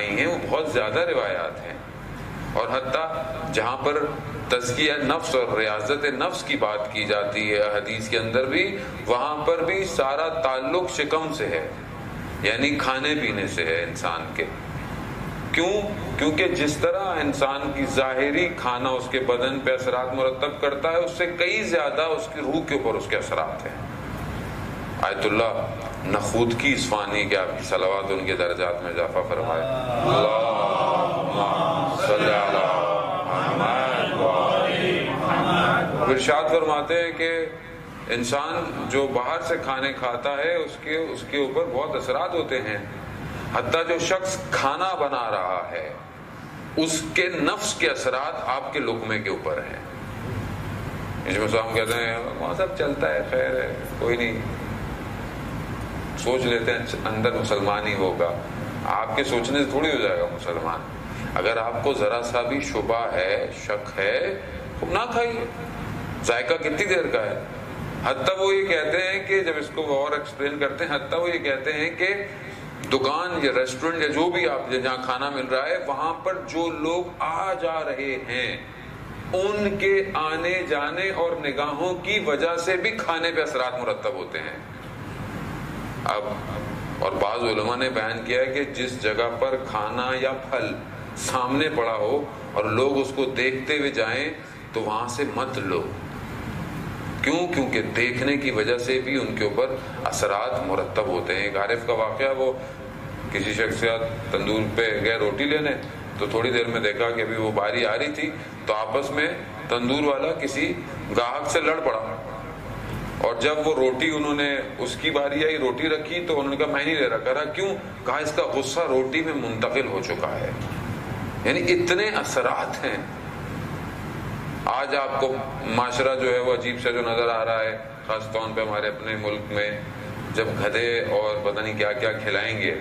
ہیں وہ بہت زیادہ روایات ہیں، اور حتیٰ جہاں پر تزکیہ نفس اور ریاضت نفس کی بات کی جاتی ہے حدیث کے اندر بھی، وہاں پر بھی سارا تعلق شکم سے ہے، یعنی کھانے پینے سے ہے انسان کے۔ کیوں؟ کیونکہ جس طرح انسان کی ظاہری کھانا اس کے بدن پہ اثرات مرتب کرتا ہے، اس سے کئی زیادہ اس کی روح کے اوپر اس کے اثرات ہیں۔ آیت اللہ نخود کی اصفہانی کے آپ کی صلوات ان کے درجات میں اضافہ فرمائے۔ اللہم صلی علی محمد ارشاد فرماتے ہیں کہ انسان جو باہر سے کھانے کھاتا ہے اس کے اوپر بہت اثرات ہوتے ہیں، حتیٰ جو شخص کھانا بنا رہا ہے اس کے نفس کے اثرات آپ کے لقمے کے اوپر ہیں۔ اس میں ہم کہتے ہیں وہاں سب چلتا ہے، خیر ہے، کوئی نہیں، سوچ لیتے ہیں اندر مسلمان ہی ہوگا۔ آپ کے سوچنے سے تھوڑی ہو جائے گا مسلمان۔ اگر آپ کو ذرا سا بھی شبہ ہے، شک ہے، نہ کھائیے، ذائقہ کتنی دیر کا ہے۔ حتیٰ وہ یہ کہتے ہیں کہ جب اس کو اور ایکسپلین کرتے ہیں، حتیٰ وہ یہ کہتے ہیں کہ دکان یا ریسٹورنٹ یا جو بھی آپ جہاں کھانا مل رہا ہے، وہاں پر جو لوگ آ جا رہے ہیں ان کے آنے جانے اور نگاہوں کی وجہ سے بھی کھانے پہ اثرات مرتب ہوتے ہیں۔ اب اور بعض علماء نے بیان کیا ہے کہ جس جگہ پر کھانا یا پھل سامنے پڑا ہو اور لوگ اس کو دیکھتے ہوئے جائیں تو وہاں سے مت لو۔ کیوں؟ کیونکہ دیکھنے کی وجہ سے بھی ان کے اوپر اثرات مرتب ہوتے ہیں۔ ایک عارف کا واقعہ، وہ کسی شخصیت تندور پہ گئے روٹی لینے، تو تھوڑی دیر میں دیکھا کہ ابھی وہ باری آ رہی تھی تو آپس میں تندور والا کسی گاہک سے لڑ پڑا، اور جب وہ روٹی انہوں نے اس کی باری آئی روٹی رکھی تو انہوں نے کہا میں نہیں لے رہا۔ کہا کیوں؟ کہا اس کا غصہ روٹی میں منتقل ہو چکا ہے۔ یعنی اتنے اثرات ہیں۔ آج آپ کو معاشرہ جو ہے وہ عجیب سے جو نظر آ رہا ہے، خاص طور پہ ہمارے اپنے ملک میں، جب گدھے اور پتہ نہیں کیا کیا کھلائیں گے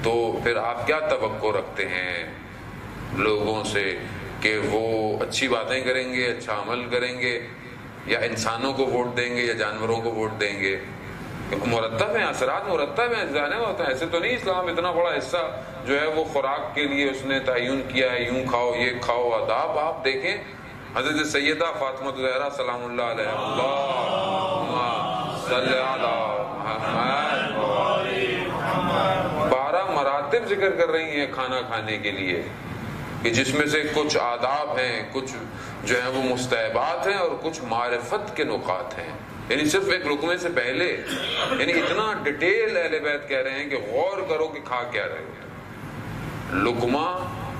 تو پھر آپ کیا توقع رکھتے ہیں لوگوں سے کہ وہ اچھی باتیں کریں گے، اچھا عمل کریں گے، یا انسانوں کو ووٹ دیں گے یا جانوروں کو ووٹ دیں گے؟ مرتب ہیں، اثرات مرتب ہیں، ظاہر ہوتا ہے۔ ایسے تو نہیں اسلام اتنا بڑا حصہ جو ہے وہ خوراک کے لیے اس نے تعین کیا ہے، یوں کھاؤ یہ کھاؤ۔ آداب آپ دیکھیں، حضرت سیدہ فاطمہ زہرا سلام اللہ علیہ، اللہم صلی علی محمد، 12 مراتب ذکر کر رہی ہیں کھانا کھانے کے لیے، کہ جس میں سے کچھ آداب ہیں، کچھ جو ہیں وہ مستحبات ہیں اور کچھ معرفت کے نکات ہیں۔ یعنی صرف ایک لقمے سے پہلے، یعنی اتنا ڈیٹیل اہل بیت کہہ رہے ہیں کہ غور کرو کہ کھا کیا رہے ہو۔ لقمہ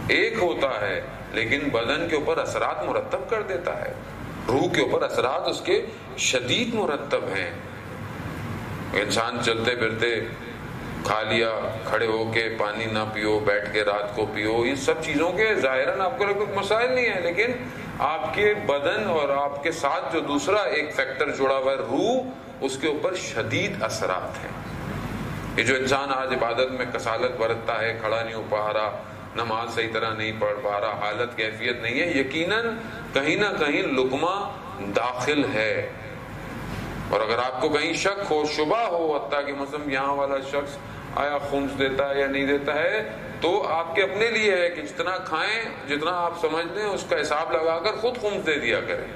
ایک ہوتا ہے لیکن بدن کے اوپر اثرات مرتب کر دیتا ہے، روح کے اوپر اثرات اس کے شدید مرتب ہیں۔ انسان چلتے پھرتے کھا لیا، کھڑے ہو کے پانی نہ پیو، بیٹھ کے رات کو پیو، یہ سب چیزوں کے ظاہراً آپ کو کوئی مسائل نہیں ہے، لیکن آپ کے بدن اور آپ کے ساتھ جو دوسرا ایک فیکٹر جڑا ہوا ہے روح، اس کے اوپر شدید اثرات ہیں۔ یہ جو انسان آج عبادت میں کسالت برتتا ہے، کھڑا نہیں ہو پا رہا، نماز صحیح طرح نہیں پڑھ پا رہا، حالت کیفیت نہیں ہے، یقیناً کہیں نہ کہیں لقمہ داخل ہے۔ اور اگر آپ کو کہیں شک ہو، شبہ ہو، حتیٰ کہ مثلا یہاں والا شخص آیا خمس دیتا ہے یا نہیں دیتا ہے، تو آپ کے اپنے لیے ہے کہ جتنا کھائیں، جتنا آپ سمجھ لیں، اس کا حساب لگا کر خود خمس دے دیا کریں،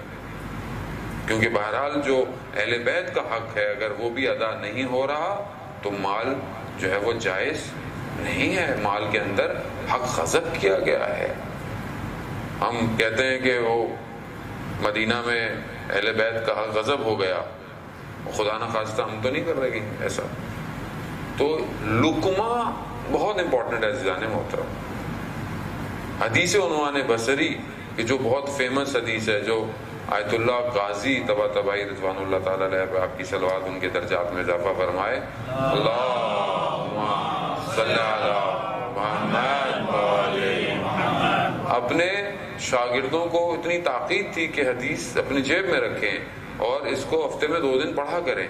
کیونکہ بہرحال جو اہل بیت کا حق ہے اگر وہ بھی ادا نہیں ہو رہا تو مال جو ہے وہ جائز نہیں ہے، مال کے اندر حق غصب کیا گیا ہے۔ ہم کہتے ہیں کہ وہ مدینہ میں اہل بیت کا حق غصب ہو گیا، خدا نہ خواستہ ہم تو نہیں کر رہے گی ایسا۔ تو لقمہ بہت امپورٹنٹ ہے عزیزان محترم۔ حدیث عنوان بصری کہ جو بہت فیمس حدیث ہے، جو آیت اللہ قاضی طباطبائی رضوان اللہ تعالیٰ علیہ پہ آپ کی صلوات ان کے درجات میں اضافہ فرمائے، اللہم صلی علی محمد۔ اپنے شاگردوں کو اتنی تاکید تھی کہ حدیث اپنی جیب میں رکھیں اور اس کو ہفتے میں 2 دن پڑھا کریں۔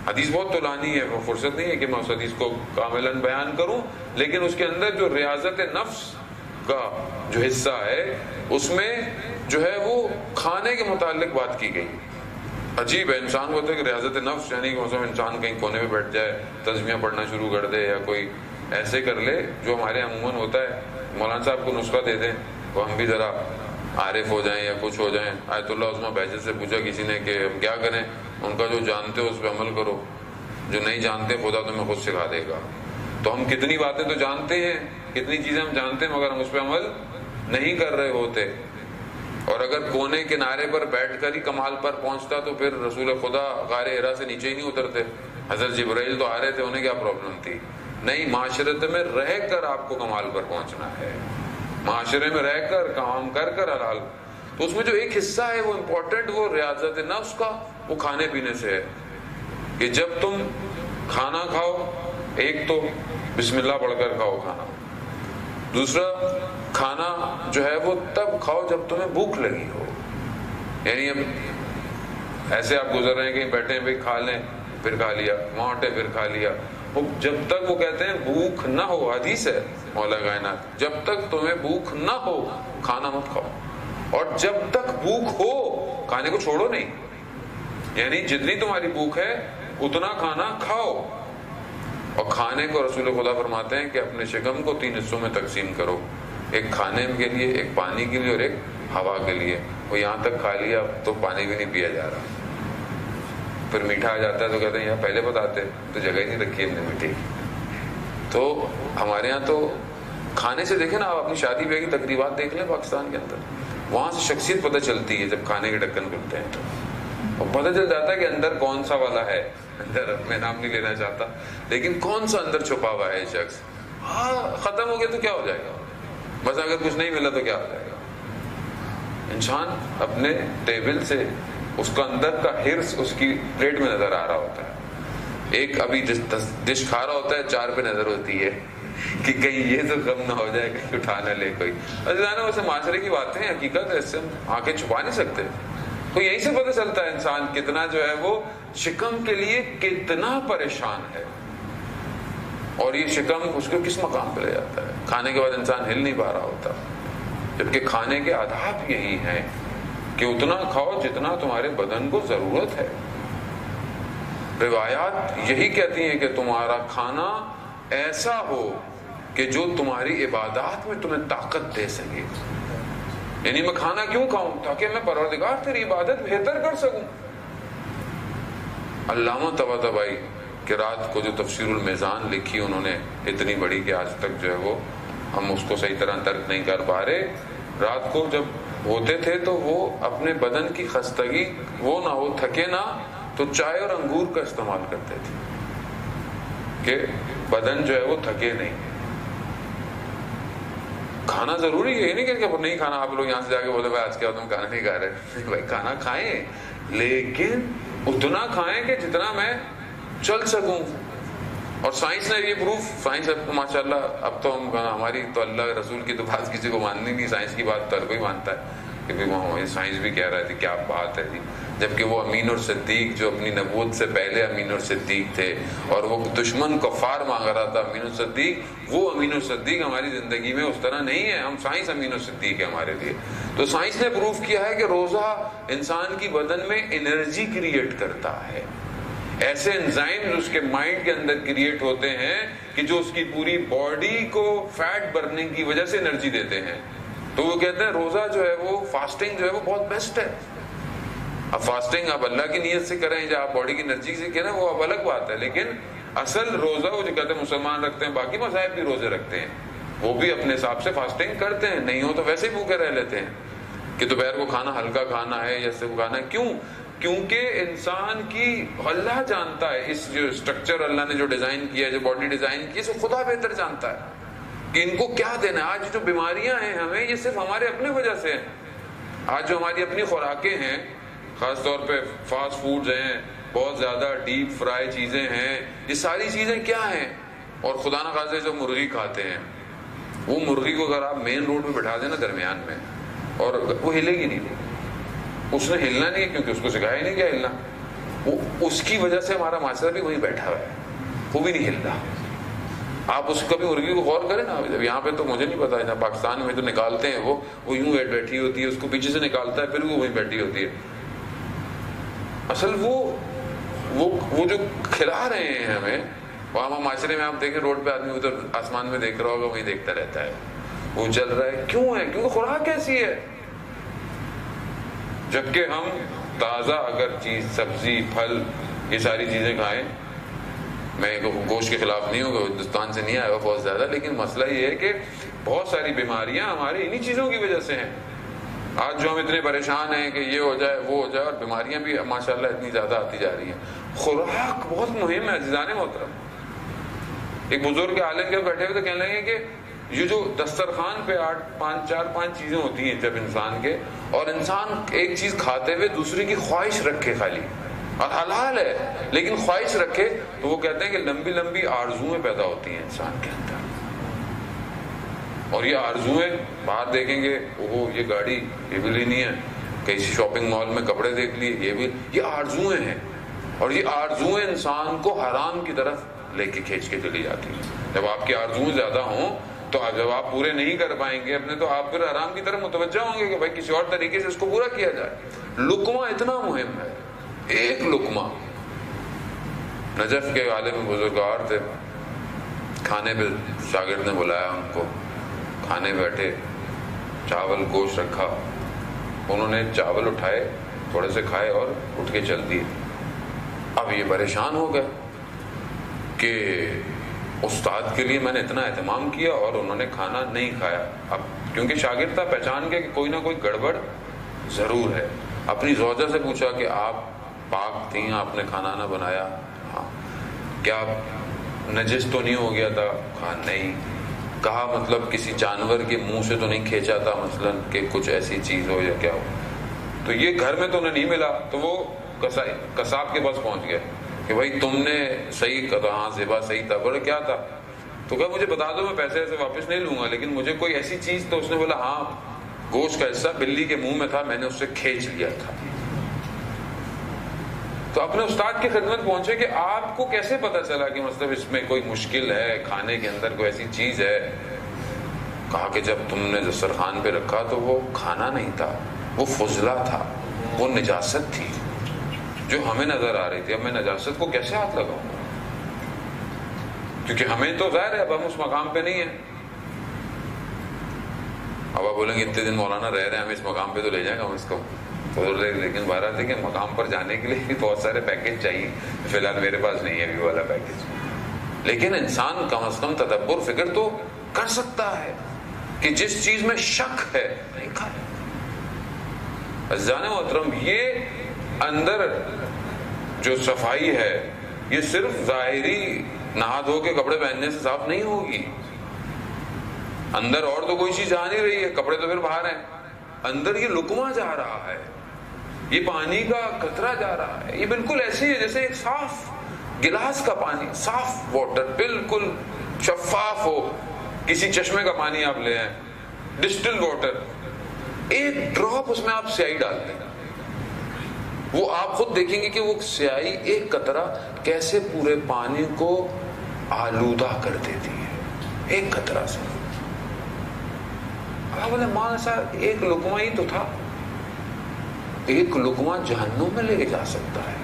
حدیث بہت طولانی ہے، وہ فرصت نہیں ہے کہ میں اس حدیث کو کاملاً بیان کروں، لیکن اس کے اندر جو ریاضت نفس کا جو حصہ ہے اس میں جو ہے وہ کھانے کے متعلق بات کی گئی۔ عجیب ہے، انسان کو ہوتا ہے کہ ریاضت نفس یعنی کہ مثلا انسان کہیں کونے میں بیٹھ جائے، تسبیحاں پڑھنا شروع کر دے یا کوئی ایسے کر لے جو ہمارے عموماً ہوتا ہے، مولانا صاحب کو نسخہ دے دیں تو ہم بھی ذرا عارف ہو جائیں یا کچھ ہو جائیں. آیت اللہ عثمہ بہجت سے پوچھا کسی نے کہ ہم کیا کریں؟ ان کا جو جانتے ہو اس پہ عمل کرو، جو نہیں جانتے خدا تمہیں خود سکھا دے گا. تو ہم کتنی باتیں تو جانتے ہیں، کتنی چیزیں ہم جانتے ہیں، مگر ہم اس پہ عمل نہیں کر رہے ہوتے. اور اگر کونے کنارے پر بیٹھ کر ہی کمال پر پہنچتا تو پھر رسول خدا غار حرا سے نیچے ہی نہیں اترتے. حضرت جبرائیل تو آ رہے تھے، انہیں کیا پرابلم تھی؟ نہیں، معاشرت میں رہ کر آپ کو کمال پر پہنچنا ہے، معاشرے میں رہ کر کام کر کر حلال. تو اس میں جو ایک حصہ ہے وہ امپورٹنٹ، وہ ریاضت نفس کا، وہ کھانے پینے سے ہے کہ جب تم کھانا کھاؤ، ایک تو بسم اللہ پڑھ کر کھاؤ کھانا. دوسرا، کھانا جو ہے وہ تب کھاؤ جب تمہیں بھوک لگی ہو. یعنی اب ایسے آپ گزر رہے ہیں کہیں بیٹھے ہیں، بھائی کھا لیں، پھر کھا لیا، وہاں اٹھے پھر کھا لیا. جب تک وہ کہتے ہیں بھوک نہ ہو، حدیث ہے مولا کائنات، جب تک تمہیں بھوک نہ ہو کھانا مت کھاؤ. اور جب تک بھوک ہو کھانے کو چھوڑو نہیں. یعنی جتنی تمہاری بھوک ہے اتنا کھانا کھاؤ. اور کھانے کو رسول خدا فرماتے ہیں کہ اپنے شکم کو 3 حصوں میں تقسیم کرو، ایک کھانے کے لیے، ایک پانی کے لیے، اور ایک ہوا کے لیے. وہ یہاں تک کھا لیا تو پانی بھی نہیں پیا جا رہا. پھر میٹھا آ جاتا ہے تو کہتے ہیں یار پہلے بتاتے، تو جگہ ہی نہیں رکھی ہم نے میٹھی. تو ہمارے یہاں تو کھانے سے دیکھیں نا، آپ اپنی شادی بیاہ کی تقریبات دیکھ لیں پاکستان کے اندر، وہاں سے شخصیت پتہ چلتی ہے. جب کھانے کے ڈھکن کھلتے ہیں تو پتہ چل جاتا ہے کہ اندر کون سا والا ہے. اندر میں نام نہیں لینا چاہتا، لیکن کون سا اندر چھپا ہوا ہے شخص. ہاں ختم ہو گیا تو کیا ہو جائے گا، بس اگر کچھ نہیں ملا تو کیا ہو جائے گا. انسان اپنے ٹیبل سے اس کا اندر کا ہرس اس کی پلیٹ میں نظر آ رہا ہوتا ہے. ایک ابھی ڈش کھا رہا ہوتا ہے، 4 پہ نظر ہوتی ہے کہ کہیں یہ تو غم نہ ہو جائے، کہیں اٹھا نہ لے کوئی. ویسے معاشرے کی باتیں ہیں، حقیقت ہے، اس سے ہم آنکھیں چھپا نہیں سکتے. تو یہی سے پتہ چلتا ہے انسان کتنا جو ہے وہ شکم کے لیے کتنا پریشان ہے، اور یہ شکم اس کو کس مقام پہ لے جاتا ہے. کھانے کے بعد انسان ہل نہیں پا رہا ہوتا، جبکہ کھانے کے آداب یہی ہیں کہ اتنا کھاؤ جتنا تمہارے بدن کو ضرورت ہے. روایات یہی کہتی ہیں کہ تمہارا کھانا ایسا ہو کہ جو تمہاری عبادات میں تمہیں طاقت دے سکے. یعنی میں کھانا کیوں کھاؤں؟ تاکہ میں پروردگار تیری عبادت بہتر کر سکوں. علامہ طباطبائی کہ رات کو جو تفسیر المیزان لکھی انہوں نے، اتنی بڑی کہ آج تک جو ہے وہ ہم اس کو صحیح طرح ترک نہیں کر پا رہے. رات کو جب ہوتے تھے تو وہ اپنے بدن کی خستگی وہ نہ ہو، تھکے نہ، تو چائے اور انگور کا استعمال کرتے تھے کہ بدن جو ہے وہ تھکے نہیں. کھانا ضروری ہے، یہ نہیں کہ نہیں کھانا. آپ لوگ یہاں سے جا کے بولے بھائی آج کیا تم کھانا نہیں کھا رہے. بھائی کھانا کھائیں، لیکن اتنا کھائیں کہ جتنا میں چل سکوں. اور سائنس نے یہ پروف، سائنس ماشاء اللہ اب تو ہماری تو اللہ رسول کی تو بات کسی کو ماننی نہیں، سائنس کی بات تو ہر کوئی مانتا ہے کہ سائنس بھی کہہ رہا تھی کیا بات ہے جی. جبکہ وہ امین اور صدیق جو اپنی نبوت سے پہلے امین اور صدیق تھے، اور وہ دشمن کفار مانگ رہا تھا امین اور صدیق، وہ امین اور صدیق ہماری زندگی میں اس طرح نہیں ہے. ہم سائنس امین اور صدیق ہے ہمارے لیے. تو سائنس نے پروف کیا ہے کہ روزہ انسان کی بدن میں انرجی کریٹ کرتا ہے. ایسے انزائم اس کے مائنڈ کے اندر کریٹ ہوتے ہیں کہ جو اس کی پوری باڈی کو فیٹ برننگ کی وجہ سے انرجی دیتے ہیں. تو وہ کہتے ہیں روزہ جو ہے وہ، فاسٹنگ جو ہے وہ بہت بیسٹ ہے. اب فاسٹنگ آپ اللہ کی نیت سے کریں یا آپ باڈی کی انرجی سے کریں وہ اب الگ بات ہے، لیکن اصل روزہ وہ جو کہتے ہیں مسلمان رکھتے ہیں، باقی مذاہب بھی روزے رکھتے ہیں، وہ بھی اپنے حساب سے فاسٹنگ کرتے ہیں. نہیں ہو تو ویسے ہی بھوکے رہ لیتے ہیں کہ دوپہر کو کھانا ہلکا کھانا ہے یا صرف کھانا ہے. کیوں؟ کیونکہ انسان کی اللہ جانتا ہے، اس جو اسٹرکچر اللہ نے جو ڈیزائن کیا ہے، جو باڈی ڈیزائن کی ہے، اسے خدا بہتر جانتا ہے کہ ان کو کیا دینا ہے. آج جو بیماریاں ہیں ہمیں، یہ صرف ہمارے اپنے وجہ سے ہیں. آج جو ہماری اپنی خوراکیں ہیں، خاص طور پہ فاسٹ فوڈز ہیں، بہت زیادہ ڈیپ فرائی چیزیں ہیں، یہ ساری چیزیں کیا ہیں؟ اور خدا نہ خاصے جو مرغی کھاتے ہیں، وہ مرغی کو اگر آپ مین روڈ پہ بٹھا دیں نا درمیان میں، اور وہ ہلے گی نہیں. اس نے ہلنا نہیں ہے کیونکہ اس کو سکھایا ہی نہیں کیا ہلنا. وہ اس کی وجہ سے ہمارا معاشرہ بھی وہیں بیٹھا ہوا ہے، وہ بھی نہیں ہل رہا. آپ اس کبھی مرغی کو غور کریں نا. جب یہاں پہ تو مجھے نہیں پتا، پاکستان میں تو نکالتے ہیں وہ یوں بیٹھی ہوتی ہے، اس کو پیچھے سے نکالتا ہے پھر وہ وہیں بیٹھی ہوتی ہے. اصل وہ جو کھلا رہے ہیں ہمیں، وہاں معاشرے میں آپ دیکھیں روڈ پہ آدمی ادھر آسمان میں دیکھ رہا ہوگا وہی دیکھتا رہتا ہے, وہ چل رہا ہے. کیوں ہے؟ کیونکہ خوراک ایسی ہے. جبکہ ہم تازہ اگر چیز, سبزی, پھل, یہ ساری چیزیں کھائیں. میں گوشت کے خلاف نہیں ہوں کہ ہندوستان سے نہیں آیا ہوا بہت زیادہ, لیکن مسئلہ یہ ہے کہ بہت ساری بیماریاں ہماری انہی چیزوں کی وجہ سے ہیں. آج جو ہم اتنے پریشان ہیں کہ یہ ہو جائے وہ ہو جائے, اور بیماریاں بھی ماشاءاللہ اتنی زیادہ آتی جا رہی ہیں. خوراک بہت مہم ہے عزیزان محترم. ایک بزرگ عالم کے بیٹھے ہوئے تو کہنے لگے کہ یہ جو دسترخوان پہ 4-5 چیزیں ہوتی ہیں جب انسان کے, اور انسان ایک چیز کھاتے ہوئے دوسری کی خواہش رکھے خالی, اور حلال ہے لیکن خواہش رکھے, تو وہ کہتے ہیں کہ لمبی لمبی آرزویں پیدا ہوتی ہیں انسان کے اندر. اور یہ آرزویں باہر دیکھیں گے, وہ یہ گاڑی یہ بھی لینی ہے, کسی شاپنگ مال میں کپڑے دیکھ لیے یہ بھی, یہ آرزویں ہیں. اور یہ آرزویں انسان کو حرام کی طرف لے کے کھینچ کے چلی جاتی ہیں. جب آپ کی آرزویں زیادہ ہوں تو جب آپ پورے نہیں کر پائیں گے اپنے, تو آپ پھر حرام کی طرف متوجہ ہوں گے کہ بھائی کسی اور طریقے سے اس کو پورا کیا جائے. لقمہ اتنا مہم ہے, ایک لقمہ. نجف کے عالم بزرگوار تھے, کھانے پہ شاگرد نے بلایا ان کو, کھانے بیٹھے, چاول گوشت رکھا, انہوں نے چاول اٹھائے, تھوڑے سے کھائے اور اٹھ کے چل دیے. اب یہ پریشان ہو گئے کہ استاد کے لیے میں نے اتنا اہتمام کیا اور انہوں نے کھانا نہیں کھایا. اب کیونکہ شاگرد تھا, پہچان گیا کہ کوئی نہ کوئی گڑبڑ ضرور ہے. اپنی زوجہ سے پوچھا کہ آپ پاک تھیں, آپ نے کھانا نہ بنایا؟ ہاں. کیا نجس تو نہیں ہو گیا تھا؟ کہا نہیں. کہا مطلب کسی جانور کے منہ سے تو نہیں کھینچا تھا مثلا کہ کچھ ایسی چیز ہو یا کیا ہو؟ تو یہ گھر میں تو انہیں نہیں ملا, تو وہ قصاب کے پاس پہنچ گئے کہ بھائی تم نے صحیح کہا, ہاں ذبح صحیح تھا. بولے کیا تھا؟ تو کہا مجھے بتا دو, میں پیسے ایسے واپس نہیں لوں گا, لیکن مجھے کوئی ایسی چیز. تو اس نے بولا ہاں گوشت کا حصہ بلی کے منہ میں تھا, میں نے اس سے کھینچ لیا تھا. تو اپنے استاد کی خدمت پہنچے کہ آپ کو کیسے پتا چلا کہ مطلب اس میں کوئی مشکل ہے, کھانے کے اندر کوئی ایسی چیز ہے؟ کہا کہ جب تم نے دسترخوان پہ رکھا تو وہ کھانا نہیں تھا, وہ فضلہ تھا, وہ نجاست تھی جو ہمیں نظر آ رہی تھی. اب میں نجاست کو کیسے ہاتھ لگاؤں؟ کیونکہ ہمیں تو ظاہر ہے اب ہم اس مقام پہ نہیں ہیں. اب آپ بولیں گے اتنے دن مولانا رہ رہے ہیں, ہمیں اس مقام پہ تو لے جائیں گے ہم اس کو. لیکن بہرحال دیکھیں مقام پر جانے کے لیے بھی بہت سارے پیکج چاہیے. فی الحال میرے پاس نہیں ہے ابھی والا پیکج, لیکن انسان کم از کم تدبر فکر تو کر سکتا ہے کہ جس چیز میں شک ہے نہیں کھائے. عزیزان محترم, یہ اندر جو صفائی ہے یہ صرف ظاہری نہا دھو کے کپڑے پہننے سے صاف نہیں ہوگی. اندر اور تو کوئی چیز جا نہیں رہی ہے, کپڑے تو پھر باہر ہیں. اندر یہ لقمہ جا رہا ہے, یہ پانی کا قطرہ جا رہا ہے. یہ بالکل ایسے ہی ہے جیسے ایک صاف گلاس کا پانی, صاف واٹر, بالکل شفاف ہو. کسی چشمے کا پانی آپ لے آئیں, ڈسٹل واٹر, ایک ڈراپ اس میں آپ سیاہی ڈالتے ہیں, وہ آپ خود دیکھیں گے کہ وہ سیاہی ایک قطرہ کیسے پورے پانی کو آلودہ کر دیتی ہے, ایک قطرہ سے. آپ بولے مولانا صاحب ایک لقمہ ہی تو تھا, ایک لقمہ جہنم میں لے کے جا سکتا ہے.